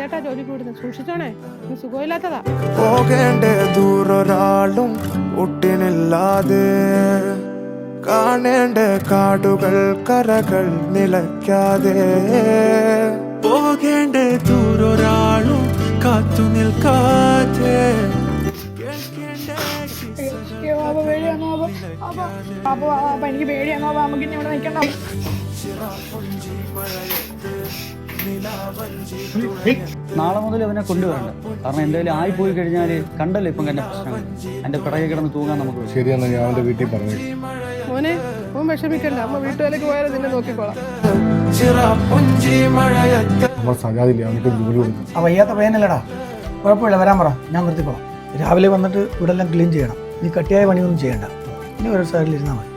ആദ്യമായിട്ടാ ജോലിക്ക് വിടുന്നത്, സൂക്ഷിച്ചോണേ, സുഖമില്ലാത്തതാ. പോകേണ്ട ദൂരൊരാളും ഒട്ടിനില്ലാതെ, കാണേണ്ട കാടുകൾ കരകൾ നിലയ്ക്കാതെ, പോകേണ്ട ദൂരൊരാളും കാത്തു നിൽക്കാതെ, എനിക്ക് പേടിയാണോ, നമുക്ക് ഇനി ഇവിടെ നിൽക്കണ്ട. നാളെ മുതൽ അവനെ കൊണ്ടുവരണ്ട, കാരണം എന്തായാലും ആയിപ്പോയി കഴിഞ്ഞാൽ കണ്ടല്ലോ ഇപ്പം തന്നെ പ്രശ്നങ്ങൾ. എൻ്റെ പിറകെ കിടന്ന് തൂങ്ങാൻ നമുക്ക് ശരിയെന്നാ ഞാൻ അവൻ്റെ വീട്ടിൽ പറഞ്ഞു. മോനെ മോൻ വിഷമിക്കണ്ട, അമ്മ വീട്ടുകാർക്ക് പോയാലും നിന്നെ നോക്കിക്കോളാം. നമ്മൾ സജാദില്ല, അവനക്ക് ജോലി കൊടുക്കും. ആ വയ്യാത്ത പയ്യനല്ലടാ, കുഴപ്പമില്ല, വരാൻ പറ, ഞാൻ നിർത്തിക്കോളാം. രാവിലെ വന്നിട്ട് ഇവിടെ എല്ലാം ക്ലീൻ ചെയ്യണം. നീ കട്ടിയായ പണിയൊന്നും ചെയ്യണ്ട, ഇനി ഒരു സൈഡിലിരുന്നാൽ മതി.